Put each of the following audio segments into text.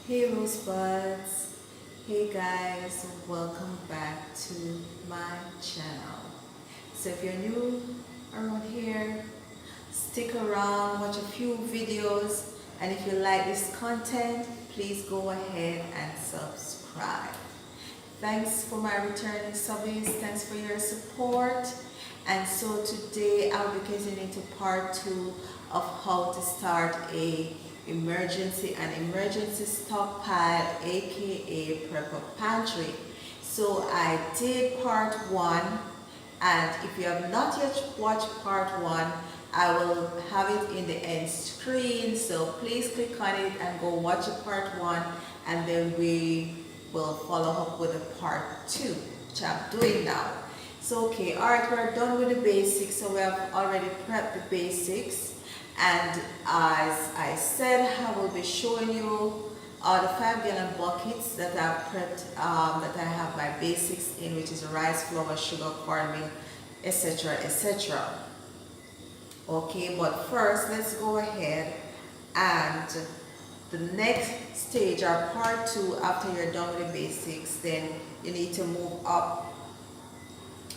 Hey Rosebuds, hey guys, welcome back to my channel. So if you're new around here, stick around, watch a few videos, and if you like this content, please go ahead and subscribe. Thanks for my returning subbies, thanks for your support. And so today I'll be getting into part 2 of how to start an emergency stockpile, aka prepper pantry. So I did part 1, and if you have not yet watched part 1, I will have it in the end screen, so please click on it and go watch the part 1, and then we will follow up with the part 2, which I'm doing now. So okay, alright, we're done with the basics. So we have already prepped the basics, and as I said, I will be showing you the 5-gallon buckets that I've prepped, that I have my basics in, which is rice, flour, sugar, cornmeal, etc, etc. Okay, but first let's go ahead, and the next stage, or part 2, after you're done with the basics, then you need to move up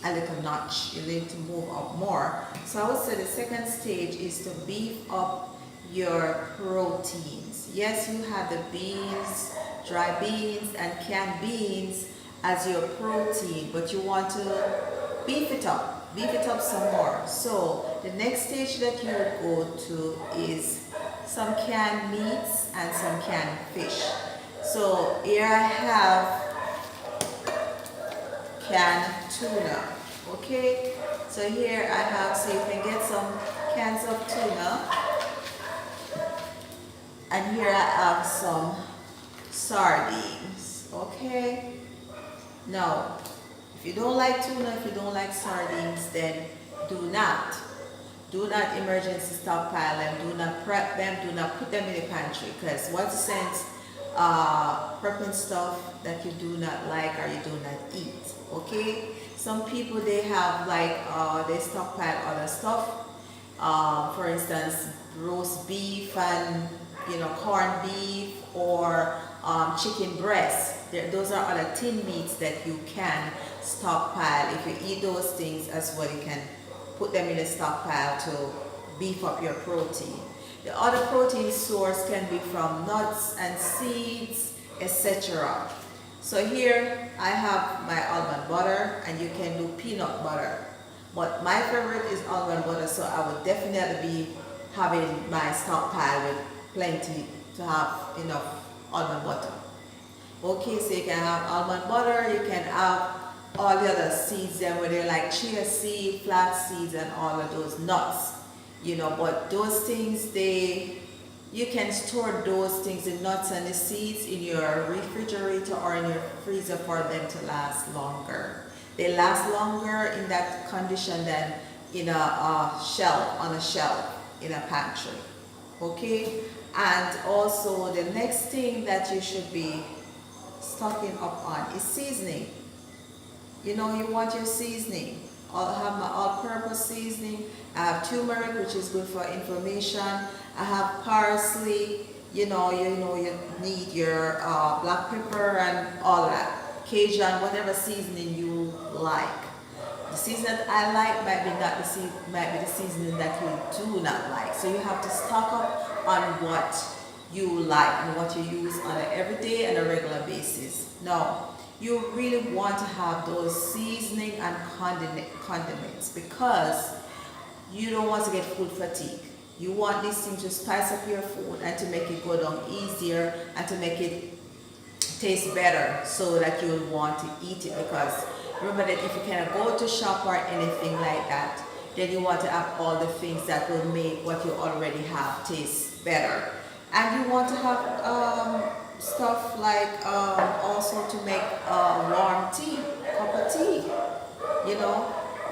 a little notch. You need to move up more. So I would say the second stage is to beef up your proteins. Yes, you have the beans, dry beans and canned beans as your protein, but you want to beef it up some more. So the next stage that you would go to is some canned meats and some canned fish. So here I have canned tuna. Okay, so here I have, so you can get some cans of tuna, and here I have some sardines. Okay, now if you don't like tuna, if you don't like sardines, then do not emergency stockpile them, do not prep them, do not put them in the pantry, because what's the sense prepping stuff that you do not like or you do not eat. Okay, some people, they have like they stockpile other stuff, for instance roast beef and corned beef, or chicken breast. Those are other tin meats that you can stockpile. If you eat those things as well, you can put them in a stockpile to beef up your protein. The other protein source can be from nuts and seeds, etc. So here I have my almond butter, and you can do peanut butter, but my favorite is almond butter, so I would definitely be having my stockpile with plenty to have enough almond butter. Okay, so you can have almond butter, you can have all the other seeds, and whether like chia seed, flax seeds, and all of those nuts, but those things, you can store those things, the nuts and the seeds, in your refrigerator or in your freezer for them to last longer. They last longer in that condition than in a shelf, on a shelf in a pantry. Okay, and also the next thing that you should be stocking up on is seasoning. You want your seasoning. I have my all-purpose seasoning. I have turmeric, which is good for inflammation. I have parsley. You need your black pepper and all that. Cajun, whatever seasoning you like. The seasoning that I like might be the seasoning that you do not like. So you have to stock up on what you like and what you use on an everyday and a regular basis. Now, you really want to have those seasoning and condiments, because you don't want to get food fatigue. You want these things to spice up your food and to make it go down easier and to make it taste better, so that you'll want to eat it. Because remember that if you cannot go to shop or anything like that, then you want to have all the things that will make what you already have taste better. And you want to have stuff like also to make warm tea, cup of tea.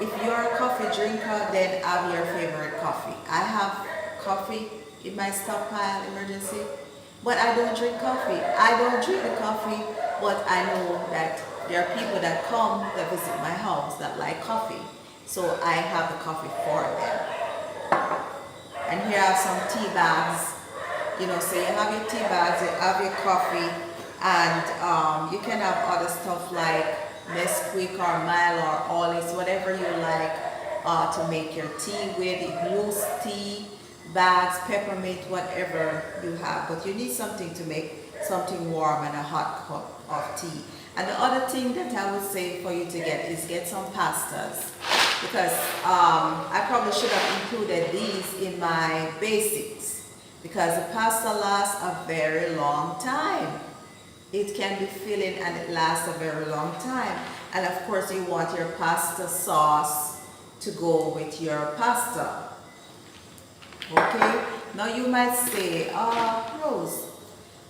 If you're a coffee drinker, then have your favorite coffee. I have coffee in my stockpile emergency, but I don't drink coffee. I don't drink the coffee, but I know that there are people that come that visit my house that like coffee, so I have the coffee for them. And here are some tea bags You know, so you have your tea bags, you have your coffee, and you can have other stuff like Nesquik or Milo or Horlicks, whatever you like to make your tea with. Loose tea bags, peppermint, whatever you have. But you need something to make something warm and a hot cup of tea. And the other thing that I would say for you to get is get some pastas, because I probably should have included these in my basics, because the pasta lasts a very long time. It can be filling and it lasts a very long time. And of course you want your pasta sauce to go with your pasta. Okay, now you might say, Rose,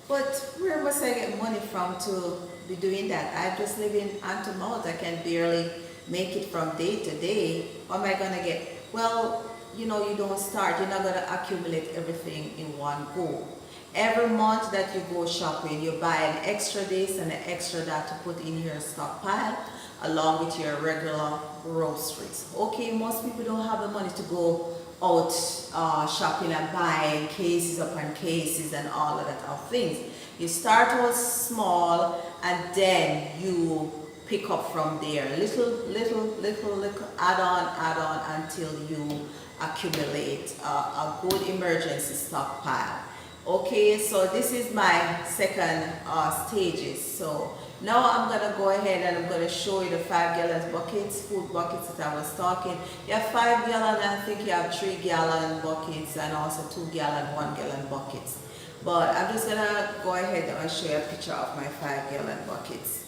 but where must I get money from to be doing that? I just live in hand-to-mouth. I can barely make it from day to day. What am I going to get? Well, you know, you don't start. You're not going to accumulate everything in one go. Every month that you go shopping, you buy an extra this and an extra that to put in your stockpile along with your regular groceries. Okay, most people don't have the money to go out shopping and buying cases upon cases and all of that of things. You start out small and then you pick up from there. Little, add on until you accumulate a good emergency stockpile. Okay, so this is my second stages. So now I'm going to go ahead and I'm going to show you the 5-gallon buckets, food buckets that I was talking. You have 5-gallon, I think you have 3-gallon buckets, and also 2-gallon, 1-gallon buckets. But I'm just going to go ahead and show you a picture of my 5-gallon buckets.